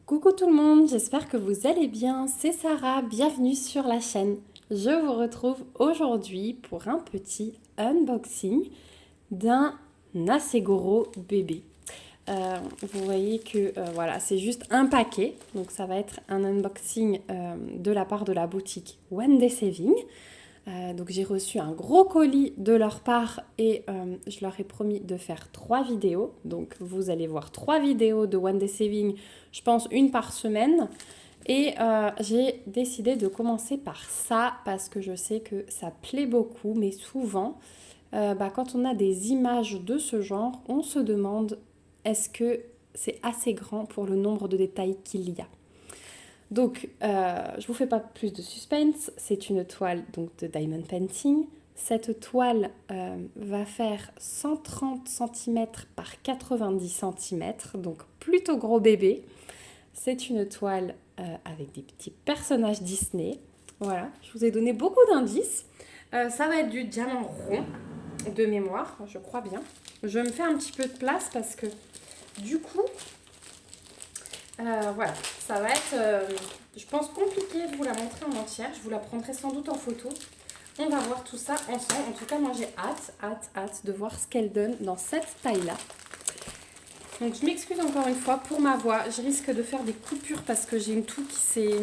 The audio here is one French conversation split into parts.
Coucou tout le monde, j'espère que vous allez bien. C'est Sarah, bienvenue sur la chaîne. Je vous retrouve aujourd'hui pour un petit unboxing d'un assez gros bébé. Vous voyez que voilà, c'est juste un paquet, donc ça va être un unboxing de la part de la boutique One Day Saving. Donc j'ai reçu un gros colis de leur part et je leur ai promis de faire 3 vidéos. Donc vous allez voir 3 vidéos de One Day Saving, je pense une par semaine. Et j'ai décidé de commencer par ça parce que je sais que ça plaît beaucoup, mais souvent, quand on a des images de ce genre, on se demande est-ce que c'est assez grand pour le nombre de détails qu'il y a. Donc, je vous fais pas plus de suspense. C'est une toile donc de Diamond Painting. Cette toile va faire 130 cm par 90 cm, donc plutôt gros bébé. C'est une toile avec des petits personnages Disney. Voilà, je vous ai donné beaucoup d'indices. Ça va être du diamant rond de mémoire, je crois bien. Je me fais un petit peu de place parce que du coup, voilà, ça va être, je pense, compliqué de vous la montrer en entière. Je vous la prendrai sans doute en photo. On va voir tout ça ensemble. En tout cas, moi, j'ai hâte de voir ce qu'elle donne dans cette taille-là. Donc, je m'excuse encore une fois pour ma voix. Je risque de faire des coupures parce que j'ai une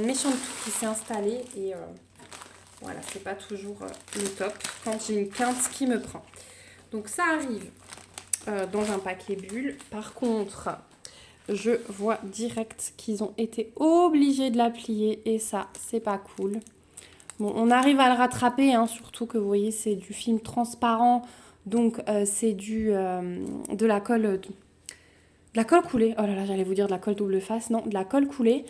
méchante toux qui s'est installée. Et voilà, c'est pas toujours le top quand j'ai une quinte qui me prend. Donc, ça arrive dans un paquet bulle. Par contre, je vois direct qu'ils ont été obligés de la plier et ça, c'est pas cool. Bon, on arrive à le rattraper, hein, surtout que vous voyez, c'est du film transparent, donc c'est de la colle, coulée. Oh là là, j'allais vous dire de la colle double face, non, de la colle coulée.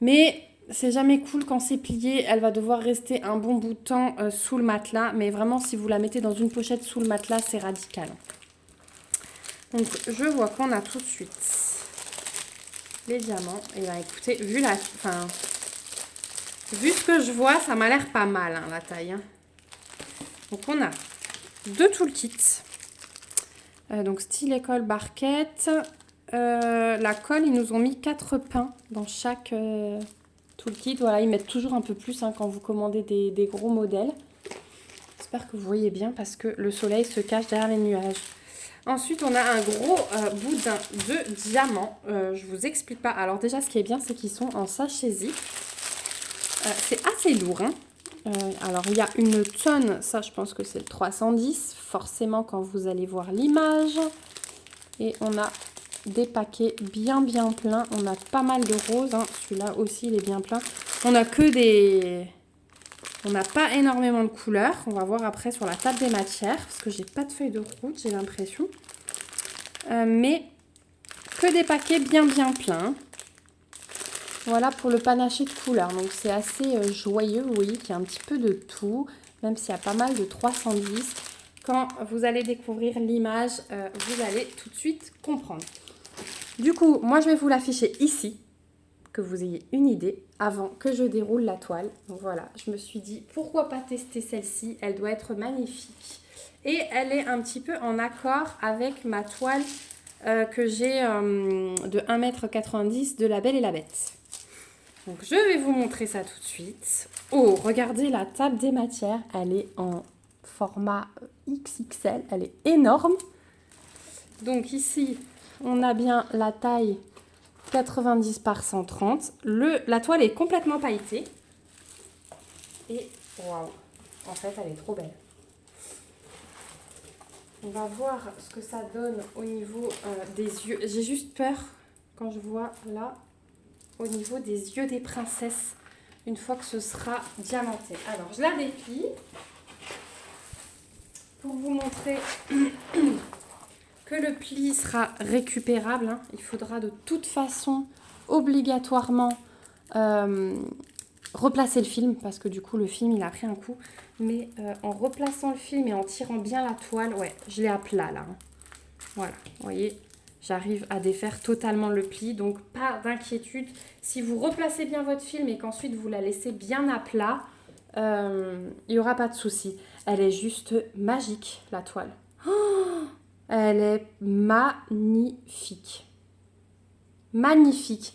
Mais c'est jamais cool quand c'est plié. Elle va devoir rester un bon bout de temps sous le matelas, mais vraiment, si vous la mettez dans une pochette sous le matelas, c'est radical. Donc, je vois qu'on a tout de suite les diamants. Et bien écoutez, vu ce que je vois, ça m'a l'air pas mal, hein, la taille. Hein. Donc on a 2 toolkits. Donc style école barquette. La colle, ils nous ont mis 4 pins dans chaque toolkit. Voilà, ils mettent toujours un peu plus hein, quand vous commandez des gros modèles. J'espère que vous voyez bien parce que le soleil se cache derrière les nuages. Ensuite, on a un gros boudin de diamants. Je vous explique pas. Alors déjà, ce qui est bien, c'est qu'ils sont en sachet zip. C'est assez lourd. Hein. Alors, il y a une tonne. Ça, je pense que c'est le 310. Forcément, quand vous allez voir l'image. Et on a des paquets bien pleins. On a pas mal de roses. Hein. Celui-là aussi, il est bien plein. On a que des... On n'a pas énormément de couleurs. On va voir après sur la table des matières. Parce que j'ai pas de feuille de route, j'ai l'impression. Mais que des paquets bien pleins. Voilà pour le panaché de couleurs. Donc c'est assez joyeux. Vous voyez qu'il y a un petit peu de tout. Même s'il y a pas mal de 310. Quand vous allez découvrir l'image, vous allez tout de suite comprendre. Du coup, moi je vais vous l'afficher ici. Que vous ayez une idée avant que je déroule la toile. Donc voilà, je me suis dit pourquoi pas tester celle-ci, elle doit être magnifique. Et elle est un petit peu en accord avec ma toile que j'ai de 1,90 m de La Belle et la Bête. Donc je vais vous montrer ça tout de suite. Oh, regardez la table des matières, elle est en format XXL, elle est énorme. Donc ici, on a bien la taille 90 par 130. La toile est complètement pailletée. Et waouh, en fait, elle est trop belle. On va voir ce que ça donne au niveau des yeux. J'ai juste peur quand je vois là, au niveau des yeux des princesses, une fois que ce sera diamanté. Alors, je la déplie pour vous montrer que le pli sera récupérable. Hein. Il faudra de toute façon obligatoirement replacer le film parce que du coup le film il a pris un coup. Mais en replaçant le film et en tirant bien la toile, ouais, je l'ai à plat là. Hein. Voilà, vous voyez, j'arrive à défaire totalement le pli. Donc pas d'inquiétude. Si vous replacez bien votre film et qu'ensuite vous la laissez bien à plat, il n'y aura pas de souci. Elle est juste magique la toile. Elle est magnifique. Magnifique.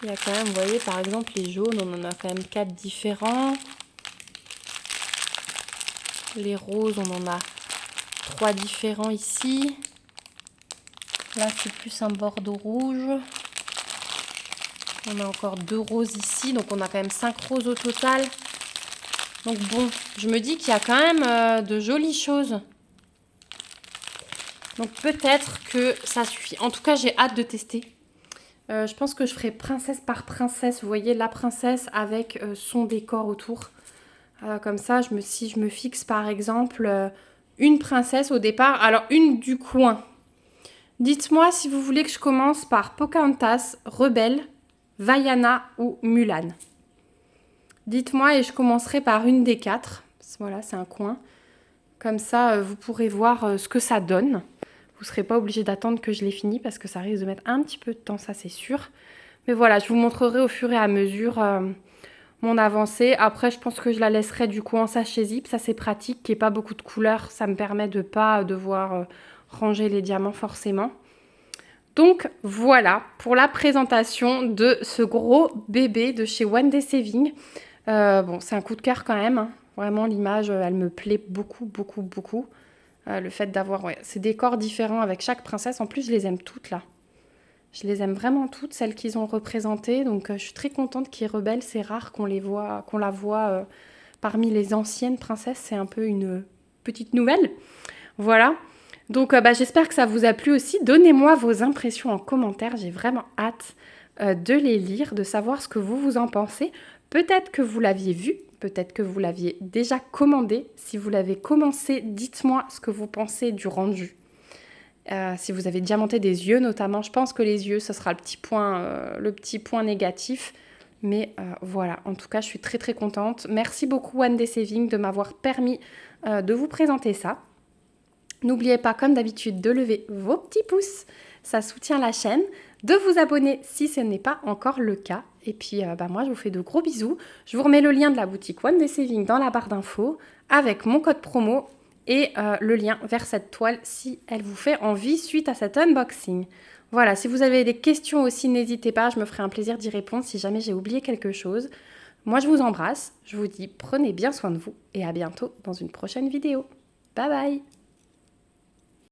Il y a quand même, vous voyez, par exemple, les jaunes, on en a quand même 4 différents. Les roses, on en a 3 différents ici. Là, c'est plus un bordeaux rouge. On a encore 2 roses ici, donc on a quand même 5 roses au total. Donc bon, je me dis qu'il y a quand même de jolies choses. Donc peut-être que ça suffit. En tout cas, j'ai hâte de tester. Je pense que je ferai princesse par princesse. Vous voyez, la princesse avec son décor autour. Comme ça, si je me fixe par exemple une princesse au départ. Alors, une du coin. Dites-moi si vous voulez que je commence par Pocahontas, Rebelle, Vaiana ou Mulan. Dites-moi et je commencerai par une des 4. Voilà, c'est un coin. Comme ça, vous pourrez voir ce que ça donne. Vous ne serez pas obligé d'attendre que je l'ai fini parce que ça risque de mettre un petit peu de temps, ça c'est sûr. Mais voilà, je vous montrerai au fur et à mesure mon avancée. Après, je pense que je la laisserai du coup en sachet zip. Ça c'est pratique, qu'il n'y ait pas beaucoup de couleurs. Ça me permet de ne pas devoir ranger les diamants forcément. Donc voilà pour la présentation de ce gros bébé de chez One Day Saving. Bon, c'est un coup de cœur quand même. Hein. Vraiment, l'image, elle me plaît beaucoup, beaucoup, beaucoup. Le fait d'avoir ces décors différents avec chaque princesse. En plus, je les aime toutes là. Je les aime vraiment toutes, celles qu'ils ont représentées. Donc, je suis très contente qu'il y ait Rebelle. C'est rare qu'on la voit parmi les anciennes princesses. C'est un peu une petite nouvelle. Voilà. Donc, j'espère que ça vous a plu aussi. Donnez-moi vos impressions en commentaire. J'ai vraiment hâte de les lire, de savoir ce que vous en pensez. Peut-être que vous l'aviez vu, peut-être que vous l'aviez déjà commandé. Si vous l'avez commencé, dites-moi ce que vous pensez du rendu. Si vous avez diamanté des yeux notamment, je pense que les yeux, ce sera le petit point négatif. Mais voilà, en tout cas, je suis très très contente. Merci beaucoup One Day Saving de m'avoir permis de vous présenter ça. N'oubliez pas, comme d'habitude, de lever vos petits pouces. Ça soutient la chaîne. De vous abonner si ce n'est pas encore le cas. Et puis, moi, je vous fais de gros bisous. Je vous remets le lien de la boutique One Day Saving dans la barre d'infos avec mon code promo et le lien vers cette toile si elle vous fait envie suite à cet unboxing. Voilà, si vous avez des questions aussi, n'hésitez pas. Je me ferai un plaisir d'y répondre si jamais j'ai oublié quelque chose. Moi, je vous embrasse. Je vous dis prenez bien soin de vous et à bientôt dans une prochaine vidéo. Bye bye!